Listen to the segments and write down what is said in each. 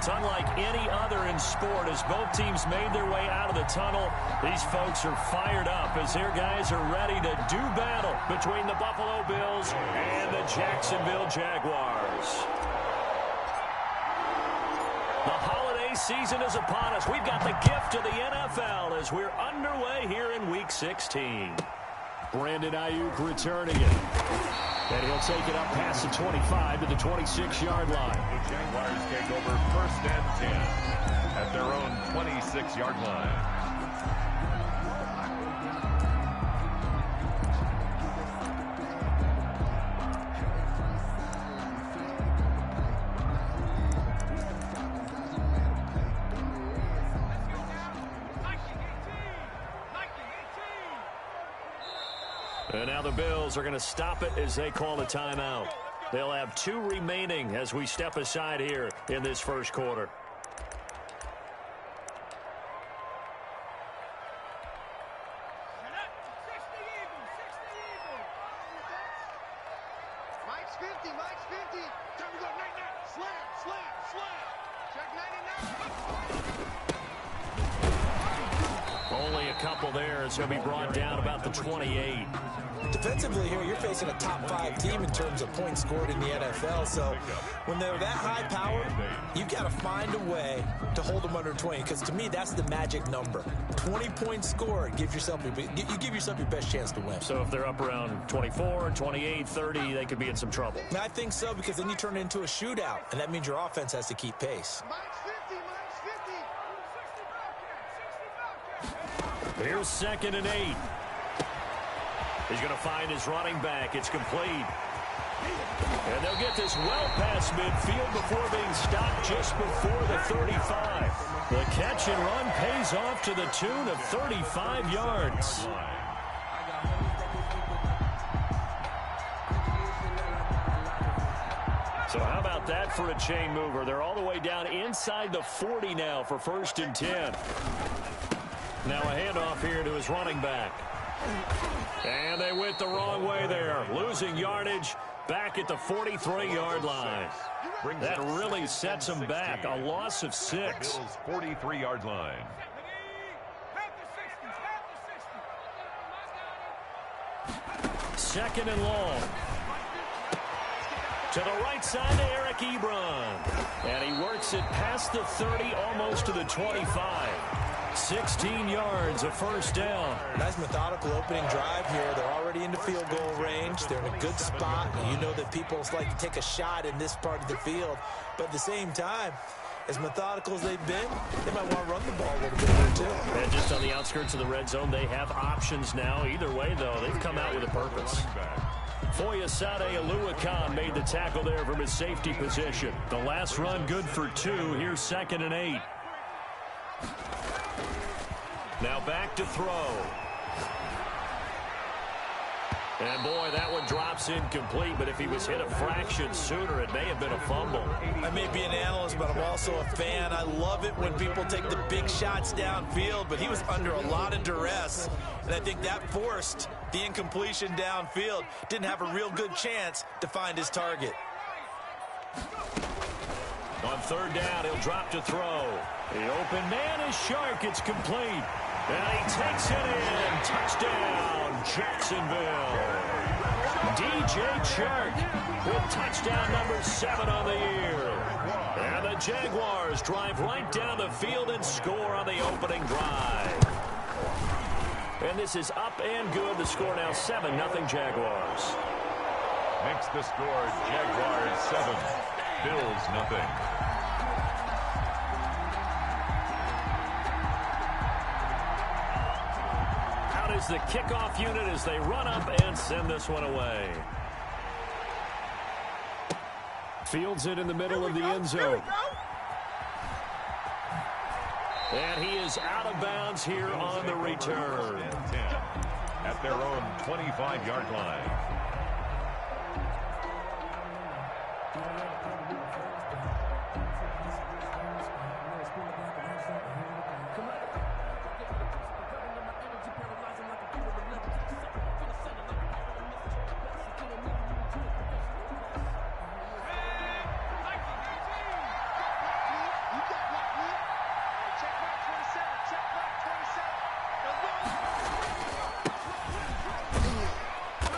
It's unlike any other in sport. As both teams made their way out of the tunnel, these folks are fired up as their guys are ready to do battle between the Buffalo Bills and the Jacksonville Jaguars. The holiday season is upon us. We've got the gift of the NFL as we're underway here in Week 16. Brandon Ayuk returning it. And he'll take it up past the 25 to the 26-yard line. The Jaguars take over 1st and 10 at their own 26-yard line. And now the Bills are going to stop it as they call a timeout. They'll have 2 remaining as we step aside here in this first quarter. Mike's 50, Mike's 50. Time to go, night. Slam. Check 99. Only a couple there. It's going to be brought down about the 28. Defensively here, you're facing a top 5 team in terms of points scored in the NFL. So when they're that high powered, you've got to find a way to hold them under 20. Because to me, that's the magic number. 20 points scored, you give yourself your best chance to win. So if they're up around 24, 28, 30, they could be in some trouble. I think so, because then you turn it into a shootout, and that means your offense has to keep pace. Mike's 50. Here's 2nd and 8. He's going to find his running back. It's complete. And they'll get this well past midfield before being stopped just before the 35. The catch and run pays off to the tune of 35 yards. So how about that for a chain mover? They're all the way down inside the 40 now for 1st and 10. Now a handoff here to his running back. And they went the wrong way there. Losing yardage back at the 43-yard line. That really sets them back. A loss of 6. 43-yard line. 2nd and long. To the right side to Eric Ebron. And he works it past the 30, almost to the 25. 16 yards, a 1st down. Nice methodical opening drive here. They're already into field goal range. They're in a good spot. You know that people like to take a shot in this part of the field. But at the same time, as methodical as they've been, they might want to run the ball a little bit here, too. And just on the outskirts of the red zone, they have options now. Either way, though, they've come out with a purpose. Foyesade Aluakan made the tackle there from his safety position. The last run good for 2. Here's 2nd and 8. Now back to throw. And, boy, that one drops incomplete, but if he was hit a fraction sooner, it may have been a fumble. I may be an analyst, but I'm also a fan. I love it when people take the big shots downfield, but he was under a lot of duress, and I think that forced the incompletion downfield. Didn't have a real good chance to find his target. On 3rd down, he'll drop to throw. The open man is Shark. It's complete. And he takes it in. Touchdown, Jacksonville. DJ Chark with touchdown number 7 on the year. And the Jaguars drive right down the field and score on the opening drive. And this is up and good. The score now 7-0 Jaguars. Makes the score Jaguars 7, Bills 0. Is the kickoff unit as they run up and send this one away. Fields it in the middle of the end zone. And he is out of bounds here on the return. At their own 25-yard line.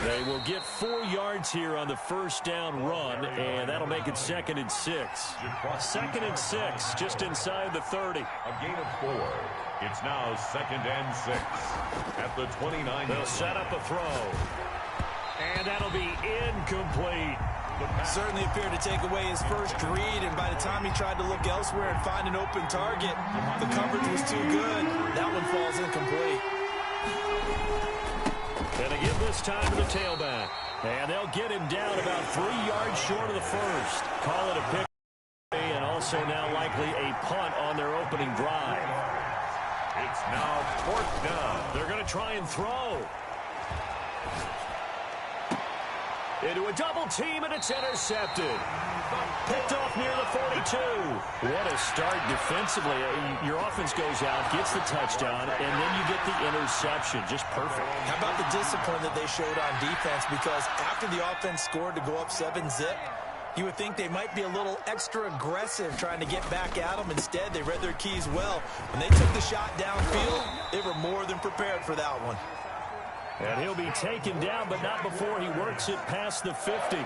They will get 4 yards here on the first down run, and that'll make it 2nd and 6. 2nd and 6, just inside the 30. A gain of 4. It's now 2nd and 6 at the 29. They'll set up a throw, and that'll be incomplete. Certainly appeared to take away his first read, and by the time he tried to look elsewhere and find an open target, the coverage was too good. That one falls incomplete. And they give this time to the tailback. And they'll get him down about 3 yards short of the first. Call it a pick, and also now likely a punt on their opening drive. It's now 4th down. They're going to try and throw. Into a double team, and it's intercepted. Picked off near the 42. What a start defensively. Your offense goes out, gets the touchdown, and then you get the interception. Just perfect. How about the discipline that they showed on defense? Because after the offense scored to go up 7-zip, you would think they might be a little extra aggressive trying to get back at them. Instead, they read their keys well. When they took the shot downfield, they were more than prepared for that one. And he'll be taken down, but not before he works it past the 50.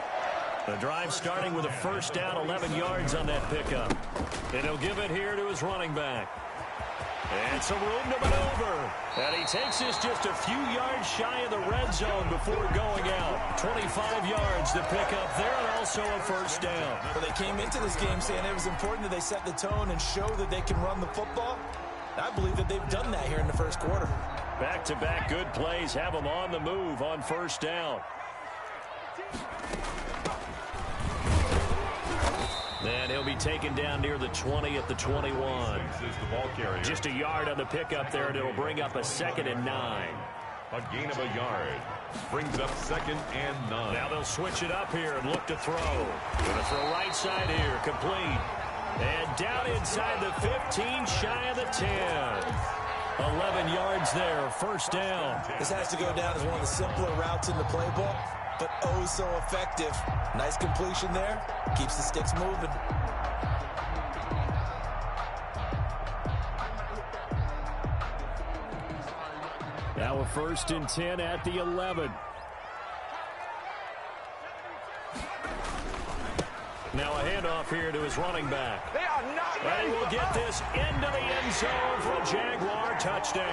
The drive starting with a first down, 11 yards on that pickup. And he'll give it here to his running back. And some room to maneuver. And he takes this just a few yards shy of the red zone before going out. 25 yards to pick up there, and also a first down. Well, they came into this game saying it was important that they set the tone and show that they can run the football. I believe that they've done that here in the first quarter. Back-to-back good plays have them on the move on first down. And he'll be taken down near the 20 at the 21. Just a yard on the pickup there, and it'll bring up a 2nd and 9. A gain of a yard. Brings up 2nd and 9. Now they'll switch it up here and look to throw. Going to throw right side here, complete. And down inside the 15, shy of the 10. 11 yards there, first down. This has to go down as one of the simpler routes in the playbook, but oh so effective. Nice completion there. Keeps the sticks moving. Now a 1st and 10 at the 11. Now a handoff here to his running back. They are not And he will get this into the end zone for a Jaguar touchdown.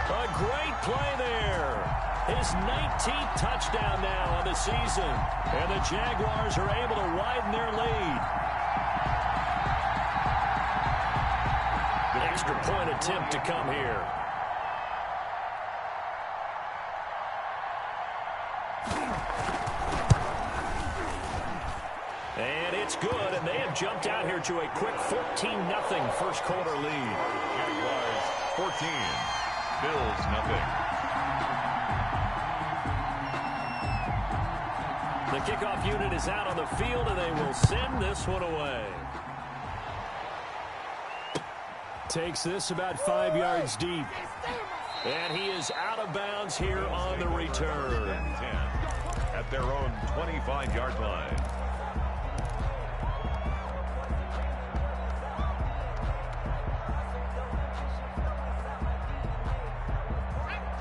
A great play there. His 19th touchdown now on the season. And the Jaguars are able to widen their lead. The extra point attempt to come here. And it's good, and they have jumped out here to a quick 14-0 first quarter lead. Jaguars 14, Bills nothing. The kickoff unit is out on the field, and they will send this one away. Takes this about 5 yards deep. And he is out of bounds here on the return. 10 at their own 25-yard line.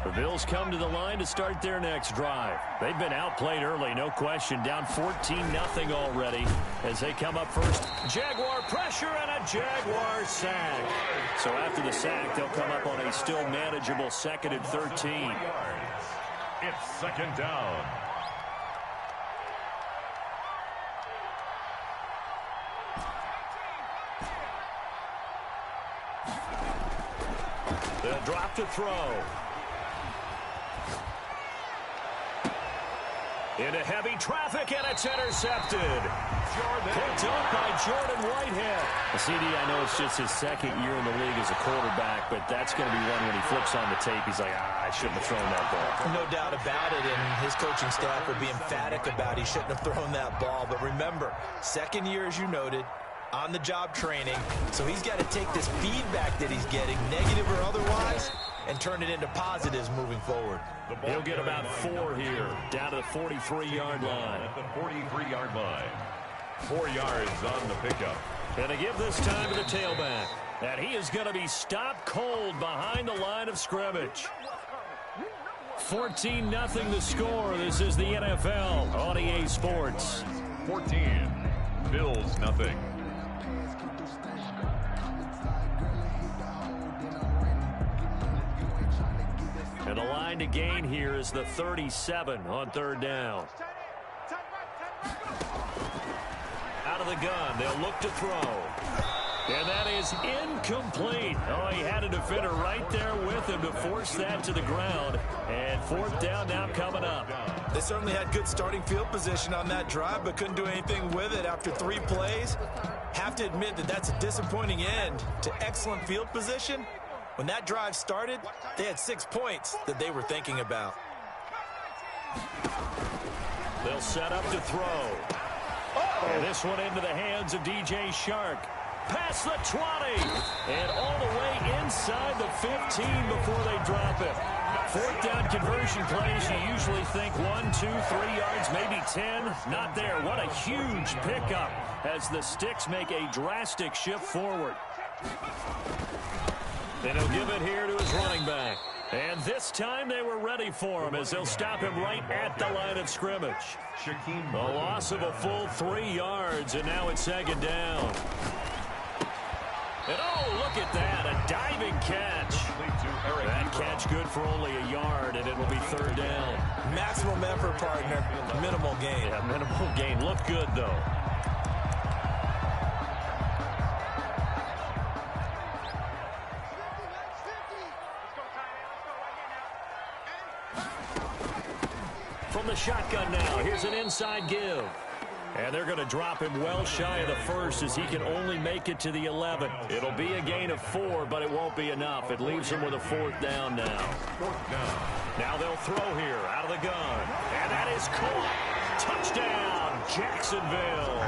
The Bills come to the line to start their next drive. They've been outplayed early, no question. Down 14-0 already as they come up first. Jaguar pressure and a Jaguar sack. So after the sack, they'll come up on a still manageable 2nd and 13. It's 2nd down. They'll drop to throw. Into heavy traffic, and it's intercepted. Picked up by Jordan Whitehead. CD, I know it's just his 2nd year in the league as a quarterback, but that's going to be one when he flips on the tape. He's like, I shouldn't have thrown that ball. No doubt about it, and his coaching staff would be emphatic about he shouldn't have thrown that ball. But remember, 2nd year, as you noted, on-the-job training. So he's got to take this feedback that he's getting, negative or otherwise, and turn it into positives moving forward. He'll get about 4 here, down to the 43-yard line. At the 43-yard line. 4 yards on the pickup. And to give this time to the tailback. And he is going to be stopped cold behind the line of scrimmage. 14-0 the score. This is the NFL on EA Sports. 14. Bills nothing. And the line to gain here is the 37 on third down. Out of the gun, they'll look to throw. And that is incomplete. Oh, he had a defender right there with him to force that to the ground. And fourth down now coming up. They certainly had good starting field position on that drive, but couldn't do anything with it after 3 plays. Have to admit that that's a disappointing end to excellent field position. When that drive started, they had 6 points that they were thinking about. They'll set up to throw. And this one into the hands of DJ Shark. Past the 20. And all the way inside the 15 before they drop it. Fourth down conversion plays, you usually think 1, 2, 3 yards, maybe 10. Not there. What a huge pickup as the Sticks make a drastic shift forward. And he'll give it here to his running back. And this time they were ready for him as they'll stop him right at the line of scrimmage. A loss of a full 3 yards, and now it's second down. And oh, look at that, a diving catch. That catch good for only a yard, and it'll be third down. Maximum effort, partner. Minimal gain. Yeah, minimal gain. Looked good, though. From the shotgun now, here's an inside give. And they're going to drop him well shy of the first as he can only make it to the 11. It'll be a gain of 4, but it won't be enough. It leaves him with a fourth down now. Now they'll throw here out of the gun. And that is caught. Touchdown, Jacksonville.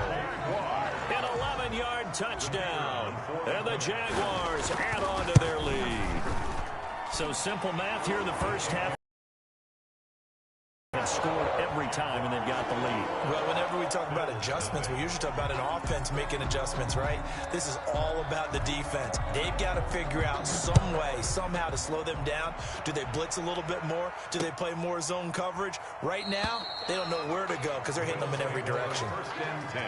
An 11-yard touchdown. And the Jaguars add on to their lead. So simple math here in the first half. Scored every time, and they've got the lead. Well, whenever we talk about adjustments, we usually talk about an offense making adjustments, right? This is all about the defense. They've got to figure out some way, somehow to slow them down. Do they blitz a little bit more? Do they play more zone coverage? Right now, they don't know where to go because they're hitting them in every direction. First and 10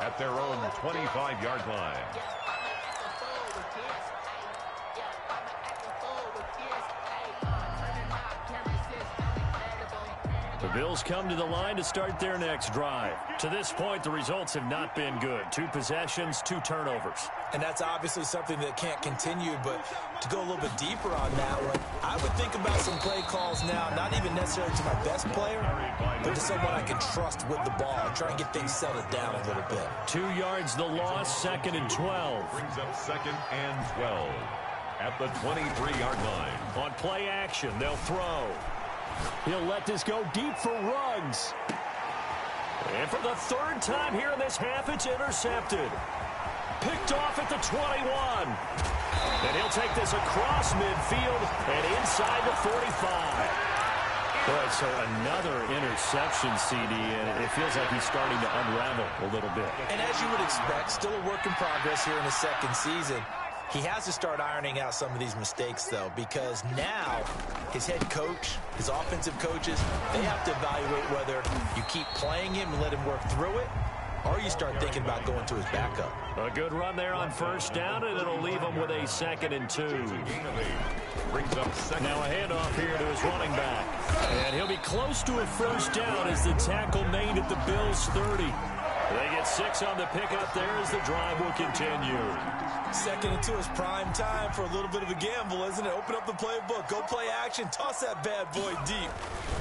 at their own 25-yard line. The Bills come to the line to start their next drive. To this point, the results have not been good. 2 possessions, 2 turnovers. And that's obviously something that can't continue, but to go a little bit deeper on that one, I would think about some play calls now, not even necessarily to my best player, but to someone I can trust with the ball and try and get things settled down a little bit. 2 yards the loss, 2nd and 12. Brings up 2nd and 12 at the 23-yard line. On play action, they'll throw. He'll let this go deep for Ruggs. And for the 3rd time here in this half, it's intercepted. Picked off at the 21. And he'll take this across midfield and inside the 45. Boy, so another interception, CD, and it feels like he's starting to unravel a little bit. And as you would expect, still a work in progress here in his 2nd season. He has to start ironing out some of these mistakes, though, because now his head coach, his offensive coaches, they have to evaluate whether you keep playing him and let him work through it, or you start thinking about going to his backup. A good run there on first down, and it'll leave him with a 2nd and 2. Brings up second. Now a handoff here to his running back. And he'll be close to a first down as the tackle made at the Bills' 30. They get 6 on the pickup there as the drive will continue. 2nd and 2 is prime time for a little bit of a gamble, isn't it? Open up the playbook, go play action, toss that bad boy deep.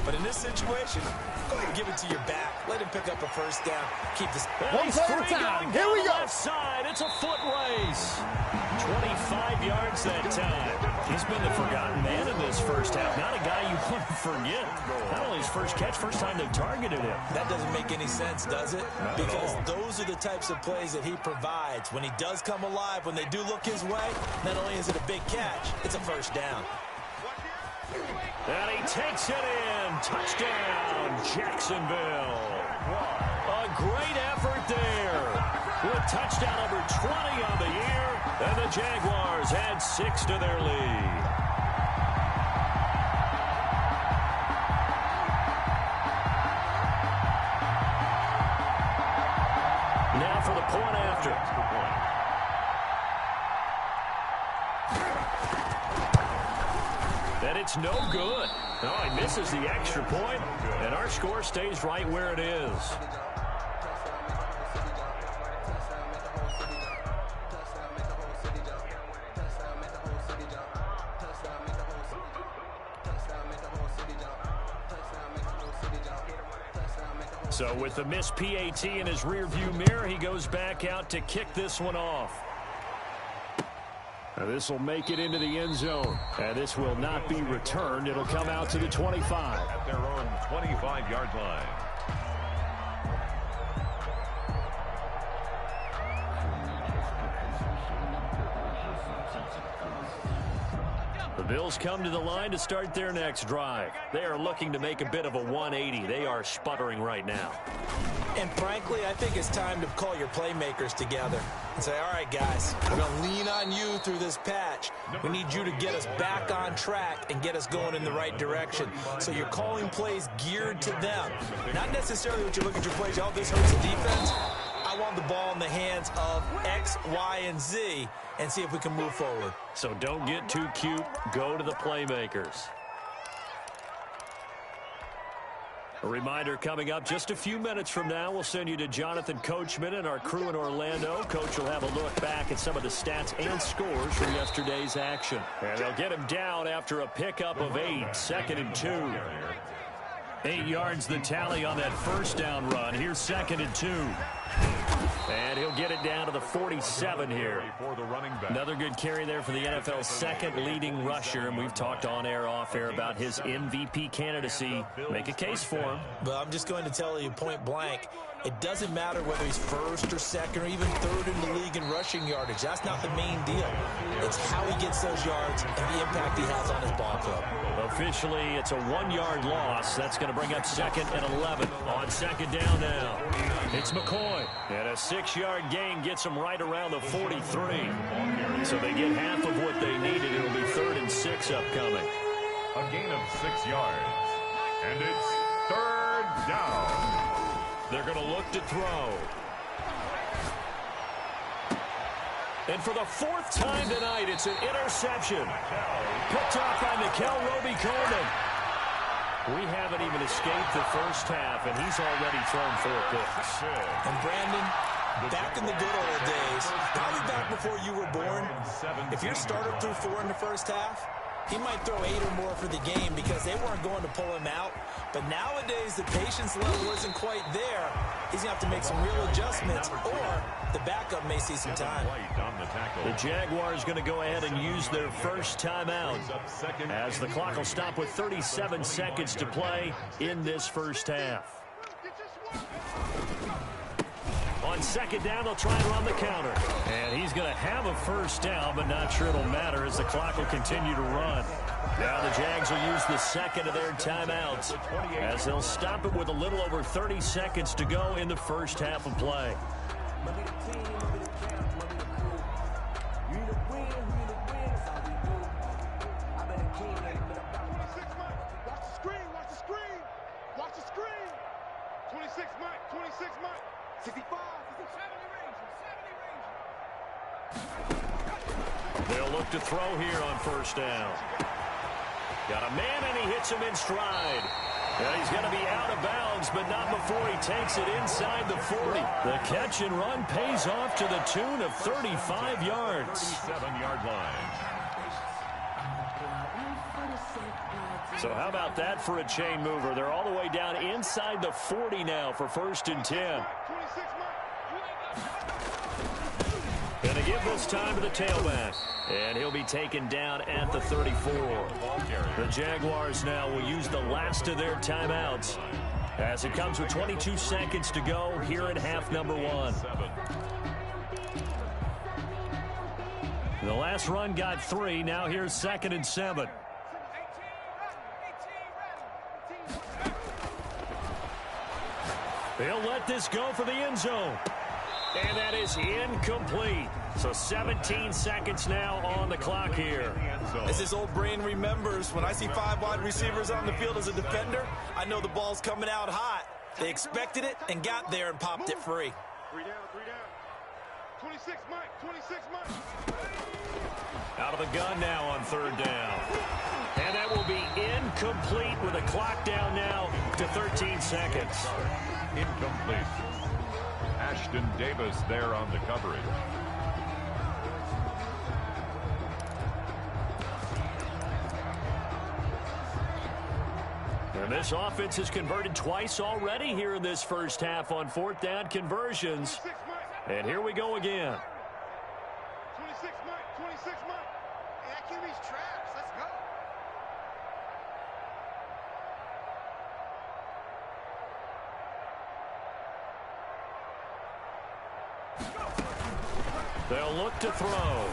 But in this situation, go ahead and give it to your back. Let him pick up a first down. Keep this. One play at a time. Here we go. Left side. It's a foot race. 25 yards that time. He's been the forgotten man in this first half. Not a guy you want to forget. Not only his first catch, first time they've targeted him. That doesn't make any sense, does it? Because those are the types of plays that he provides. When he does come alive, when they do look his way, not only is it a big catch, it's a first down. And he takes it in. Touchdown, Jacksonville. A great effort there. With touchdown number 20 on the year. And the Jaguars add 6 to their lead. it's no good. No, he misses the extra point, and our score stays right where it is. So with the missed PAT in his rearview mirror, he goes back out to kick this one off. Now this will make it into the end zone. And this will not be returned. It'll come out to the 25. At their own 25-yard line. The Bills come to the line to start their next drive. They are looking to make a bit of a 180. They are sputtering right now. And frankly, I think it's time to call your playmakers together and say, all right, guys, we're going to lean on you through this patch. We need you to get us back on track and get us going in the right direction. So you're calling plays geared to them. Not necessarily what you look at your plays, oh, this hurts the defense. I want the ball in the hands of X, Y, and Z and see if we can move forward. So don't get too cute. Go to the playmakers. A reminder coming up just a few minutes from now, we'll send you to Jonathan Coachman and our crew in Orlando. Coach will have a look back at some of the stats and scores from yesterday's action. And they'll get him down after a pickup of 8, 2nd and 2. 8 yards the tally on that first down run. Here's 2nd and 2. And he'll get it down to the 47 here. Another good carry there for the NFL's second leading rusher. And we've talked on air, off air about his MVP candidacy. Make a case for him. But I'm just going to tell you point blank, it doesn't matter whether he's first or second or even third in the league in rushing yardage. That's not the main deal. It's how he gets those yards and the impact he has on his ball club. Officially, it's a 1-yard loss. That's going to bring up 2nd and 11 on 2nd down now. It's McCoy. And a 6-yard gain gets them right around the 43. So they get half of what they needed. It'll be 3rd and 6 upcoming. A gain of 6 yards. And it's 3rd down. They're going to look to throw. And for the 4th time tonight, it's an interception. Picked off by Nickel Roby-Coleman. We haven't even escaped the first half, and he's already thrown 4 picks. And Brandon, back in the good old days, probably back before you were born, if your starter threw 4 in the first half, he might throw 8 or more for the game because they weren't going to pull him out. But nowadays, the patience level isn't quite there. He's going to have to make some real adjustments, or the backup may see some time. The Jaguars going to go ahead and use their first timeout as the clock will stop with 37 seconds to play in this first half. On 2nd down, they'll try and run the counter. And he's going to have a first down, but not sure it'll matter as the clock will continue to run. Now the Jags will use the 2nd of their timeouts as they'll stop it with a little over 30 seconds to go in the first half of play. Watch the screen. 26 Mike, 26 Mike. 65, 70 range. They'll look to throw here on first down. Got a man, and he hits him in stride. And he's going to be out of bounds, but not before he takes it inside the 40. The catch and run pays off to the tune of 35 yards. 37-yard line. So how about that for a chain mover? They're all the way down inside the 40 now for 1st and 10. Going to give this time to the tailback. And he'll be taken down at the 34. The Jaguars now will use the last of their timeouts as it comes with 22 seconds to go here at half number 1. The last run got 3. Now here's 2nd and 7. They'll let this go for the end zone. And that is incomplete. So 17 seconds now on the clock here. As his old brain remembers, when I see 5 wide receivers on the field as a defender, I know the ball's coming out hot. They expected it and got there and popped it free. 3 down, 3 down. 26 Mike. 26 Mike. Out of the gun now on third down. And that will be incomplete with a clock down now to 13 seconds. Incomplete. Ashton Davis there on the coverage. And this offense has converted twice already here in this first half on fourth down conversions. And here we go again. 26 Mike. 26 Mike. Hey, that QB's trash. Let's go. They'll look to throw.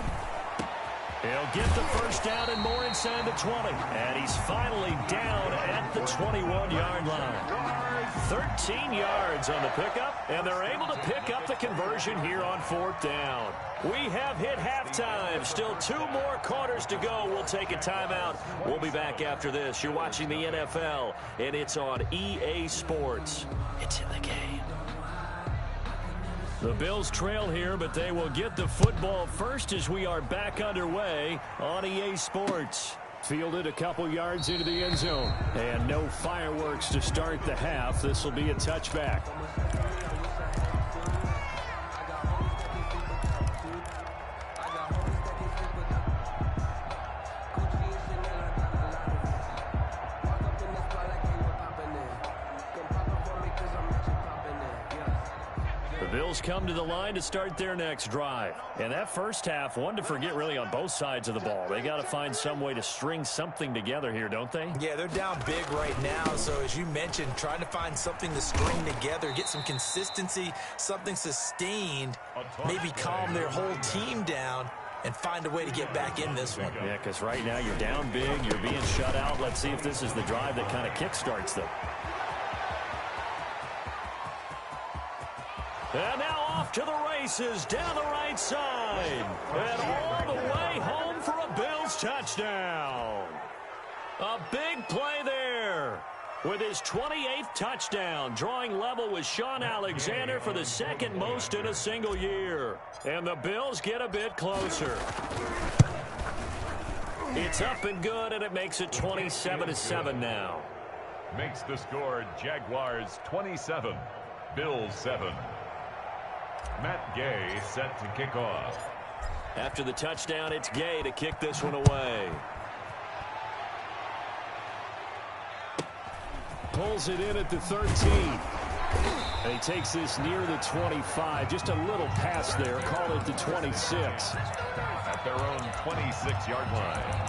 He'll get the first down and more inside the 20. And he's finally down at the 21-yard line. 13 yards on the pickup, and they're able to pick up the conversion here on fourth down. We have hit halftime. Still 2 more quarters to go. We'll take a timeout. We'll be back after this. You're watching the NFL, and it's on EA Sports. It's in the game. The Bills trail here, but they will get the football first as we are back underway on EA Sports. Fielded a couple yards into the end zone. And no fireworks to start the half. This will be a touchback. Bills come to the line to start their next drive. And that first half, one to forget really on both sides of the ball. They got to find some way to string something together here, don't they? Yeah, they're down big right now. So as you mentioned, trying to find something to string together, get some consistency, something sustained, maybe calm their whole team down and find a way to get back in this one. Yeah, because right now you're down big, you're being shut out. Let's see if this is the drive that kind of kickstarts them. And now off to the races down the right side. And all the way home for a Bills touchdown. A big play there with his 28th touchdown, drawing level with Sean Alexander for the second most in a single year. And the Bills get a bit closer. It's up and good, and it makes it 27-7 now. Makes the score Jaguars 27, Bills 7. Matt Gay set to kick off. After the touchdown, it's Gay to kick this one away. Pulls it in at the 13. And he takes this near the 25. Just a little pass there. Call it the 26. At their own 26-yard line.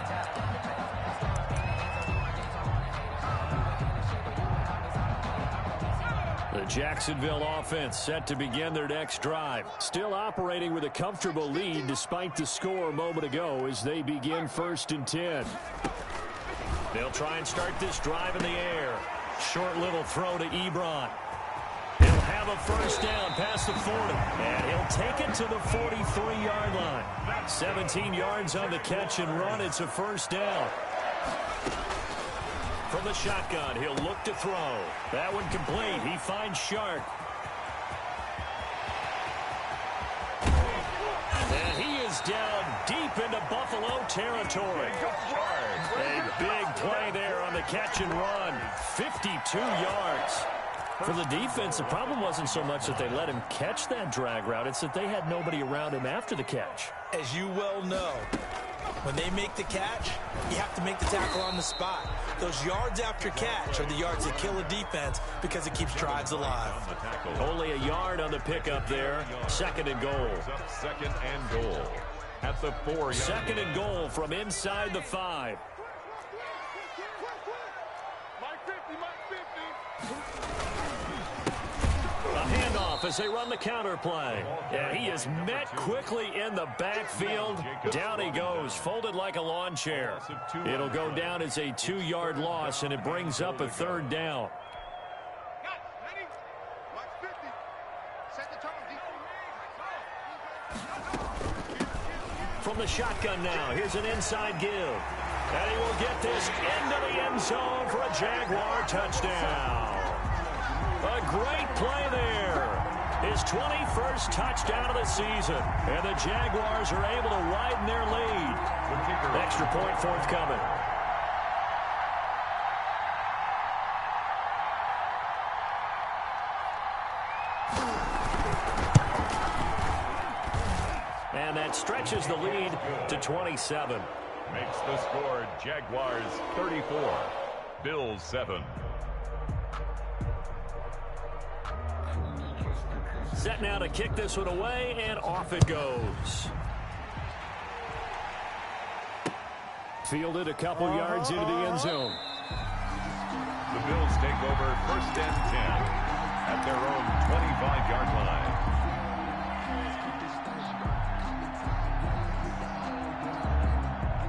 The Jacksonville offense set to begin their next drive. Still operating with a comfortable lead despite the score a moment ago as they begin 1st and 10. They'll try and start this drive in the air. Short little throw to Ebron. He'll have a first down past the 40. And he'll take it to the 43-yard line. 17 yards on the catch and run. It's a first down. From the shotgun, he'll look to throw. That one complete. He finds Shark. And he is down deep into Buffalo territory. A big play there on the catch and run. 52 yards. For the defense, the problem wasn't so much that they let him catch that drag route. It's that they had nobody around him after the catch. As you well know, when they make the catch, you have to make the tackle on the spot. Those yards after catch are the yards that kill a defense because it keeps drives alive. Only a yard on the pickup there. 2nd and goal. Second and goal. At the 4-yard. 2nd and goal from inside the 5. A handoff as they run the counter play. And he is met quickly in the backfield. Down he goes, folded like a lawn chair. It'll go down as a 2-yard loss, and it brings up a 3rd down. From the shotgun now, here's an inside give. And he will get this into the end zone for a Jaguar touchdown. A great play there. His 21st touchdown of the season. And the Jaguars are able to widen their lead. Extra point forthcoming. And that stretches the lead to 27. Makes the score Jaguars 34, Bills 7. Set now to kick this one away, and off it goes. Fielded a couple yards into the end zone. The Bills take over 1st and 10 at their own 25-yard line.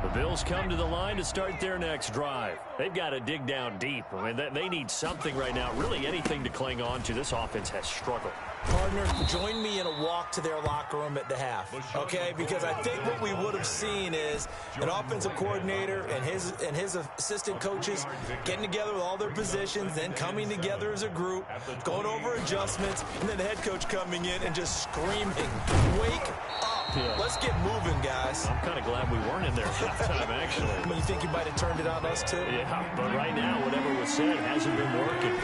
The Bills come to the line to start their next drive. They've got to dig down deep. I mean, they need something right now, really anything to cling on to. This offense has struggled. Partner, join me in a walk to their locker room at the half, okay? Because I think what we would have seen is an offensive coordinator and his assistant coaches getting together with all their positions, then coming together as a group, going over adjustments, and then the head coach coming in and just screaming, "Wake up! Yeah. Let's get moving, guys." I'm kind of glad we weren't in there at halftime, actually. I mean, you think you might have turned it on us, too? Yeah, but right now, whatever was said hasn't been working.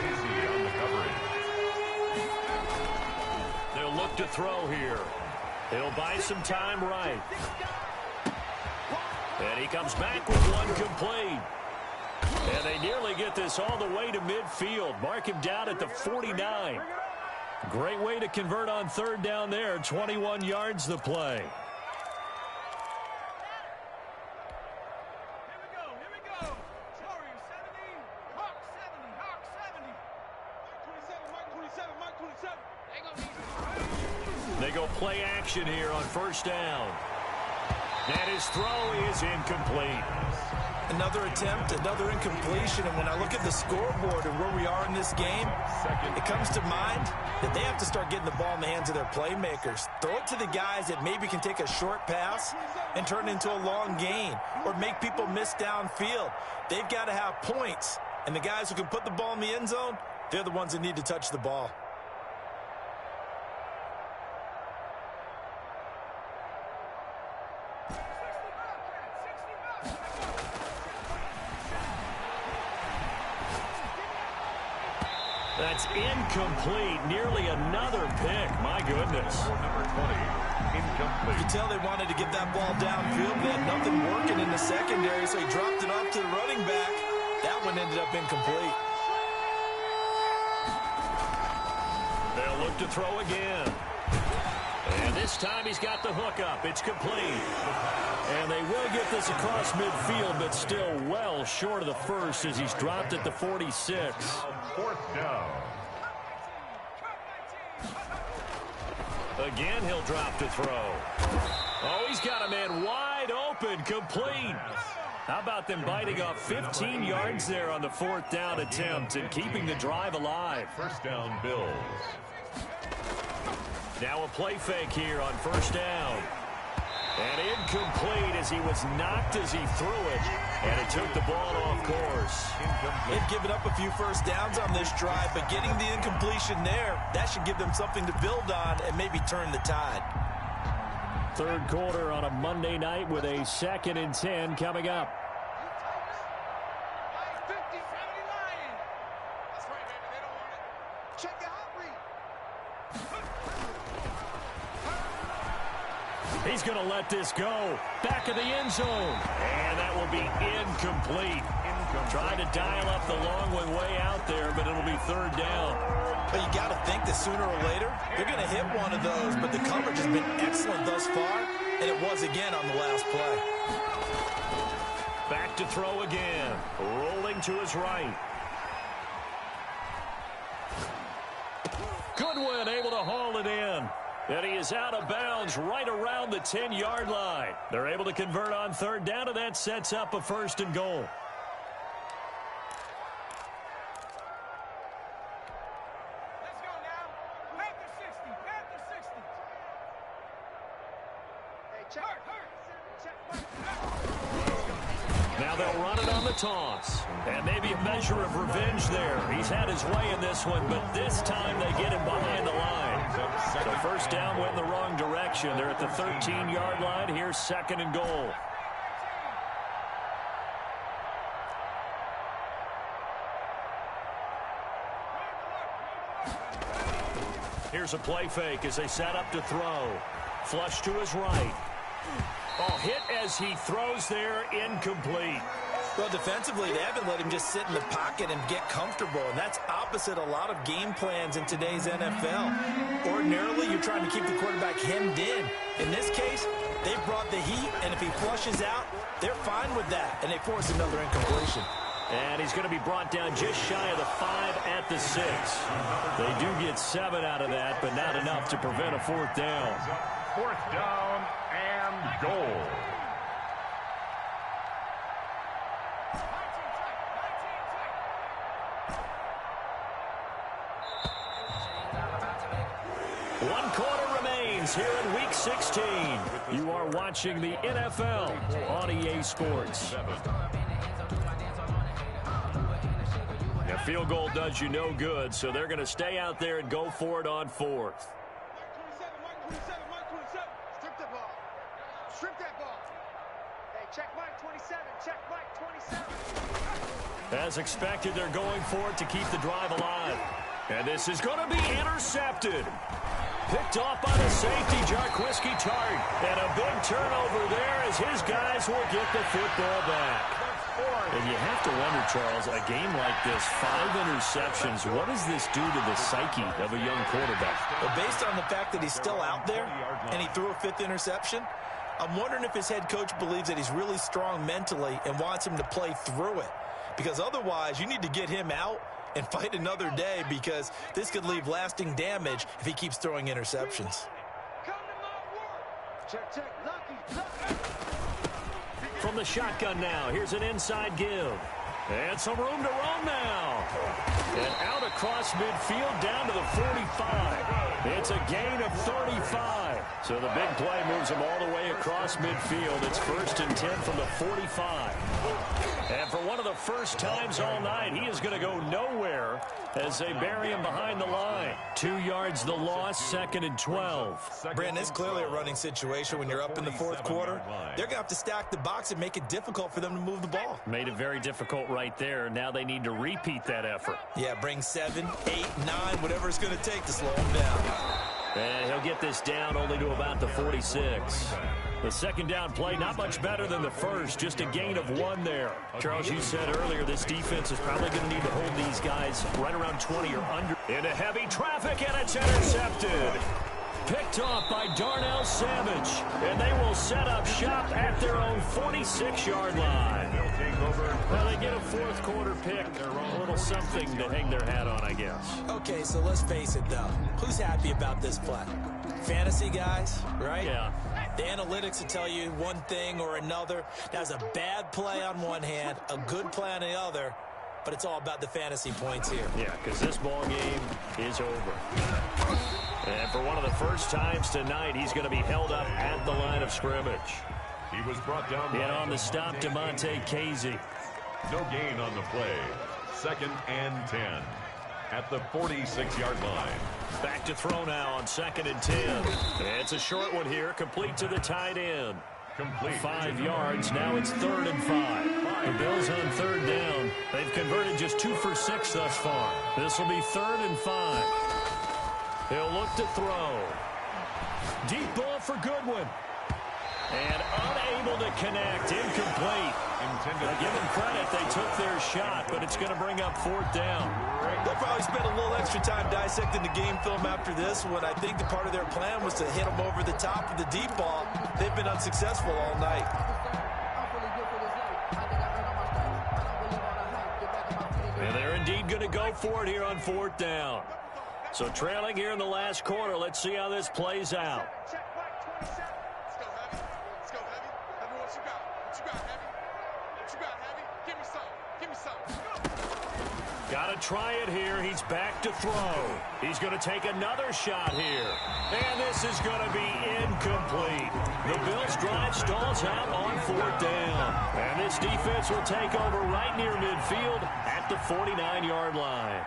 They'll look to throw here. He'll buy some time right. And he comes back with one complete. And they nearly get this all the way to midfield. Mark him down at the 49. Great way to convert on 3rd down there. 21 yards the play. They go play action here on 1st down. And his throw is incomplete. Another attempt, another incompletion, and when I look at the scoreboard and where we are in this game, it comes to mind that they have to start getting the ball in the hands of their playmakers. Throw it to the guys that maybe can take a short pass and turn it into a long gain or make people miss downfield. They've got to have points, and the guys who can put the ball in the end zone, they're the ones that need to touch the ball. That's incomplete. Nearly another pick. My goodness. Number 20, incomplete. You can tell they wanted to get that ball downfield. They had nothing working in the secondary, so he dropped it off to the running back. That one ended up incomplete. They'll look to throw again. And this time he's got the hook up. It's complete. And they will get this across midfield, but still well short of the first as he's dropped at the 46. 4th down. Again, he'll drop to throw. Oh, he's got a man wide open, complete. How about them biting off 15 yards there on the 4th down attempt and keeping the drive alive? 1st down, Bills. Now a play fake here on 1st down. And incomplete as he was knocked as he threw it. And it took the ball off course. They've given up a few 1st downs on this drive, but getting the incompletion there, that should give them something to build on and maybe turn the tide. 3rd quarter on a Monday night with a 2nd and 10 coming up. He's going to let this go. Back of the end zone. And that will be incomplete. Trying to dial up the long one way out there, but it'll be 3rd down. But you got to think that sooner or later, they're going to hit one of those. But the coverage has been excellent thus far, and it was again on the last play. Back to throw again. Rolling to his right. Goodwin able to haul it in. And he is out of bounds right around the 10-yard line. They're able to convert on 3rd down, and that sets up a 1st and goal. Let's go now. Panther 60. Panther 60. Hey, check. Now they'll run it on the toss. And maybe a measure of revenge there. He's had his way in this one, but this time they get him behind the line. So first down went in the wrong direction. They're at the 13-yard line. Here's second and goal. Here's a play fake as they set up to throw. Flush to his right. Oh, hit as he throws there, incomplete. Well, defensively, they haven't let him just sit in the pocket and get comfortable, and that's opposite a lot of game plans in today's NFL. Ordinarily, you're trying to keep the quarterback hemmed in. In this case, they brought the heat, and if he flushes out, they're fine with that, and they force another incompletion. And he's going to be brought down just shy of the 5 at the 6. They do get 7 out of that, but not enough to prevent a fourth down. Fourth down and goal. One quarter remains here in Week 16. You are watching the NFL on EA Sports. Now, field goal does you no good, so they're going to stay out there and go for it on fourth. Mike 27. Strip that ball. Strip that ball. Hey, check Mike 27. Check Mike 27. As expected, they're going for it to keep the drive alive. And this is going to be intercepted. Picked off by the safety, Jarquiski Tart. And a big turnover there as his guys will get the football back. And you have to wonder, Charles, a game like this, 5 interceptions, what does this do to the psyche of a young quarterback? Well, based on the fact that he's still out there and he threw a 5th interception, I'm wondering if his head coach believes that he's really strong mentally and wants him to play through it. Because otherwise, you need to get him out and fight another day, because this could leave lasting damage if he keeps throwing interceptions. Come to my work. Check. Lucky. From the shotgun now, here's an inside give. And some room to roam now. And out across midfield down to the 45. It's a gain of 35. So the big play moves him all the way across midfield. It's 1st and 10 from the 45. And for one of the first times all night, he is going to go nowhere as they bury him behind the line. 2 yards the loss, 2nd and 12. Brandon, it's clearly a running situation when you're up in the 4th quarter. They're going to have to stack the box and make it difficult for them to move the ball. Made it very difficult right there. Now they need to repeat that effort. Yeah, bring 7, 8, 9, whatever it's going to take to slow him down. And he'll get this down only to about the 46. The second down play, not much better than the first, just a gain of 1 there. Charles, you said earlier this defense is probably going to need to hold these guys right around 20 or under. Into heavy traffic, and it's intercepted. Picked off by Darnell Savage, and they will set up shop at their own 46-yard line. Now they get a 4th quarter pick. A little something to hang their hat on, I guess. Okay, so let's face it, though. Who's happy about this play? Fantasy guys, right? Yeah. The analytics will tell you one thing or another. That's a bad play on one hand, a good play on the other, but it's all about the fantasy points here. Yeah, because this ball game is over. And for one of the first times tonight, he's going to be held up at the line of scrimmage. He was brought down. And on the stop, DeMonte Casey. No gain on the play. 2nd and 10 at the 46-yard line. Back to throw now on 2nd and 10. It's a short one here, complete to the tight end. Complete. 5 yards, now it's 3rd and 5. The Bills on 3rd down. They've converted just 2 for 6 thus far. This will be 3rd and 5. He'll look to throw. Deep ball for Goodwin. And unable to connect, incomplete. Give them credit, they took their shot, but it's going to bring up 4th down. They'll probably spend a little extra time dissecting the game film after this one. I think the part of their plan was to hit them over the top of the deep ball. They've been unsuccessful all night. And they're indeed going to go for it here on 4th down. So trailing here in the last quarter, let's see how this plays out. Check Mike 27. Let's go, Heavy. Let's go, Heavy. Heavy, what you got? What you got, Heavy? What you got, Heavy? Give me some. Give me some. Got to try it here. He's back to throw. He's going to take another shot here. And this is going to be incomplete. The Bills' drive stalls out on 4th down. And this defense will take over right near midfield at the 49-yard line.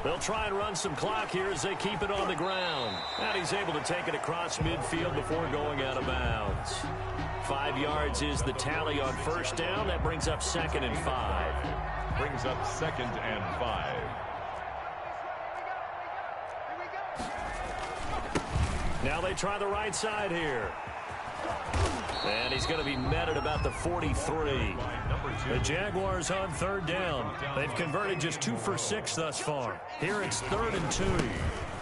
They'll try and run some clock here as they keep it on the ground. And he's able to take it across midfield before going out of bounds. 5 yards is the tally on 1st down. That brings up 2nd and 5. Brings up 2nd and 5. Now they try the right side here. And he's going to be met at about the 43. The Jaguars on 3rd down. They've converted just 2 for 6 thus far. Here it's 3rd and 2.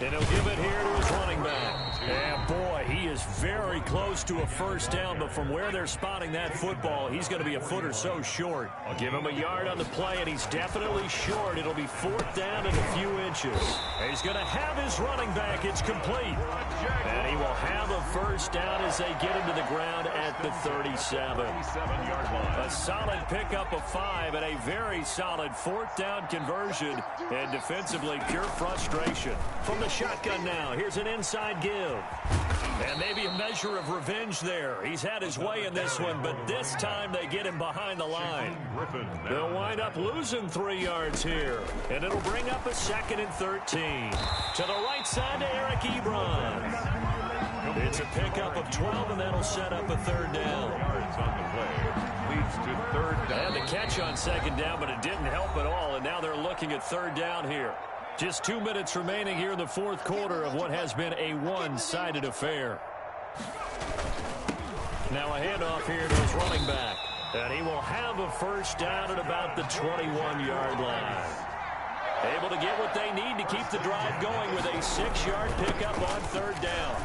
And he'll give it here to his running back. And boy, he is very close to a 1st down, but from where they're spotting that football, he's going to be a foot or so short. I'll give him a yard on the play, and he's definitely short. It'll be 4th down and a few inches. And he's going to have his running back. It's complete. And he will have a 1st down as they get him to the ground at the 37. A solid pickup of 5 and a very solid 4th down conversion. And defensively, pure frustration. From the shotgun now, here's an inside give. And maybe a measure of revenge there. He's had his way in this one, but this time they get him behind the line. They'll wind up losing 3 yards here. And it'll bring up a 2nd and 13. To the right side to Eric Ebron. It's a pickup of 12, and that'll set up a 3rd down. Yards on the play. Leads to 3rd down. And the catch on 2nd down, but it didn't help at all. And now they're looking at 3rd down here. Just 2 minutes remaining here in the 4th quarter of what has been a one-sided affair. Now a handoff here to his running back. And he will have a 1st down at about the 21-yard line. Able to get what they need to keep the drive going with a 6-yard pickup on 3rd down.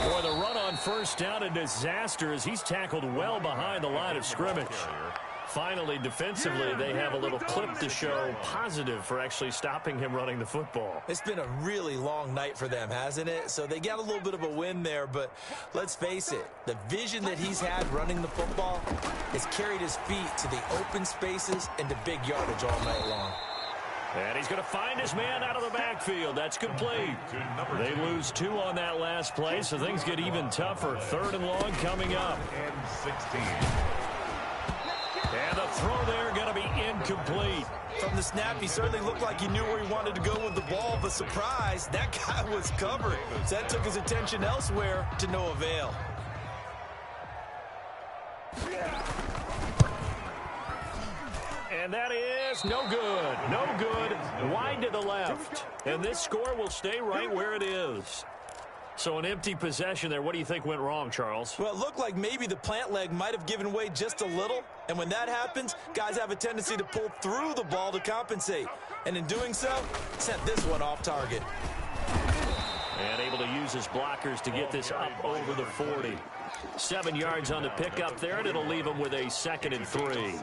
Boy, the run on 1st down, a disaster as he's tackled well behind the line of scrimmage. Finally, defensively, they have a little clip to show positive for actually stopping him running the football. It's been a really long night for them, hasn't it? So they got a little bit of a win there, but let's face it, the vision that he's had running the football has carried his feet to the open spaces and to big yardage all night long. And he's going to find his man out of the backfield. That's complete. They lose 2 on that last play, so things get even tougher. 3rd and long coming up. And 16. And the throw there going to be incomplete. From the snap, he certainly looked like he knew where he wanted to go with the ball, but surprise, that guy was covered. So that took his attention elsewhere to no avail. And that is no good. No good. Wide to the left. And this score will stay right where it is. So an empty possession there. What do you think went wrong, Charles? Well, it looked like maybe the plant leg might have given way just a little. And when that happens, guys have a tendency to pull through the ball to compensate. And in doing so, sent this one off target. And able to use his blockers to get this up over the 40. 7 yards on the pickup there, and it'll leave him with a 2nd and 3.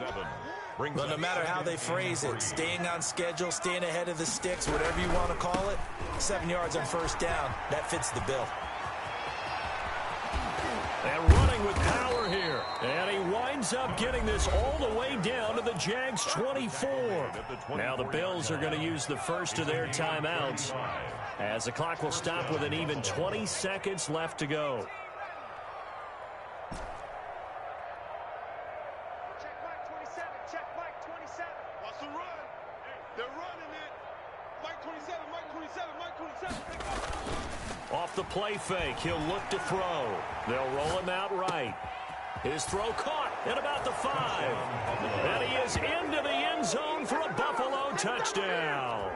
But no matter how they phrase it, staying on schedule, staying ahead of the sticks, whatever you want to call it, 7 yards on 1st down, that fits the bill. And running with power here. And he winds up getting this all the way down to the Jags 24. Now the Bills are going to use the first of their timeouts as the clock will stop with an even 20 seconds left to go. Off the play fake, he'll look to throw. They'll roll him out right. His throw caught at about the 5. And he is into the end zone for a Buffalo touchdown.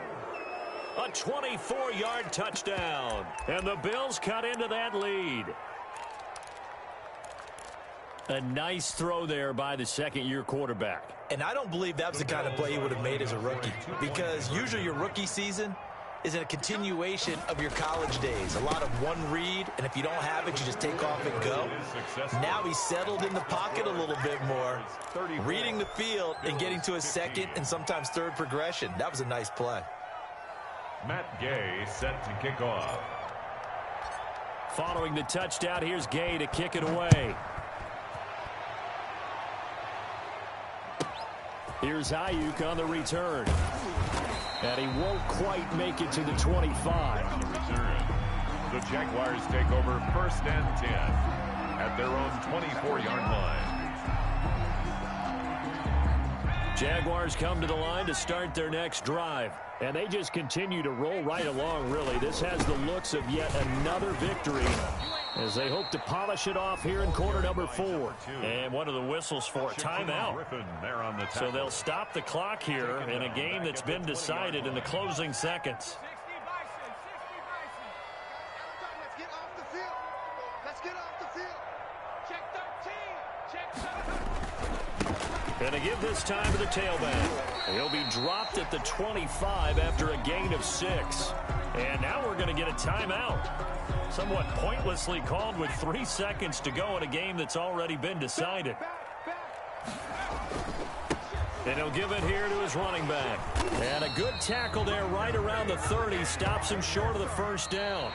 A 24-yard touchdown. And the Bills cut into that lead. A nice throw there by the second-year quarterback. And I don't believe that was the kind of play he would have made as a rookie, because usually your rookie season is a continuation of your college days. A lot of one read, and if you don't have it, you just take off and go. Now he's settled in the pocket a little bit more, reading the field and getting to his second and sometimes third progression. That was a nice play. Matt Gay set to kick off. following the touchdown, here's Gay to kick it away. Here's Ayuk on the return. And he won't quite make it to the 25. The Jaguars take over 1st and 10 at their own 24-yard line. Jaguars come to the line to start their next drive. And they just continue to roll right along, really. This has the looks of yet another victory as they hope to polish it off here in quarter number 4. And one of the whistles for a timeout. So they'll stop the clock here in a game that's been decided in the closing seconds. Let's get off the field. Let's get off the field. Check 13. Check 13. And to give this time to the tailback. He'll be dropped at the 25 after a gain of 6. And now we're going to get a timeout. Somewhat pointlessly called with 3 seconds to go in a game that's already been decided. And he'll give it here to his running back. And a good tackle there right around the 30. Stops him short of the first down.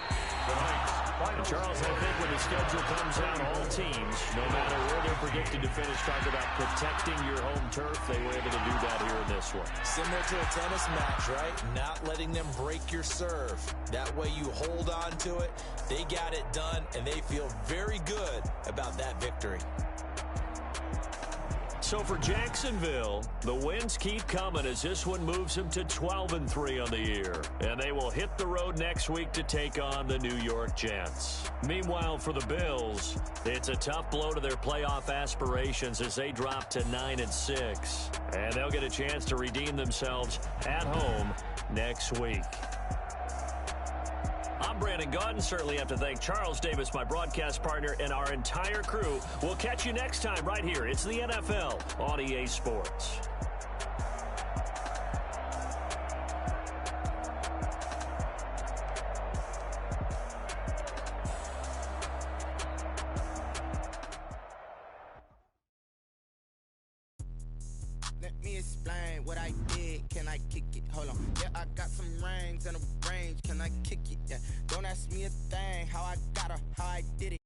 And Charles, I think when the schedule comes out, all teams, no matter where they're predicted to finish, talk about protecting your home turf. They were able to do that here in this one. Similar to a tennis match, right? Not letting them break your serve. That way you hold on to it. They got it done, and they feel very good about that victory. So for Jacksonville, the wins keep coming as this one moves them to 12-3 on the year. And they will hit the road next week to take on the New York Jets. Meanwhile, for the Bills, it's a tough blow to their playoff aspirations as they drop to 9-6. And they'll get a chance to redeem themselves at home next week. I'm Brandon Gaudin. Certainly have to thank Charles Davis, my broadcast partner, and our entire crew. We'll catch you next time right here. It's the NFL on EA Sports. Let me explain what I did. Can I kick it? Hold on. Yeah, I got some rings and a range. Can I kick it? Yeah. Don't ask me a thing. How I got her, how I did it.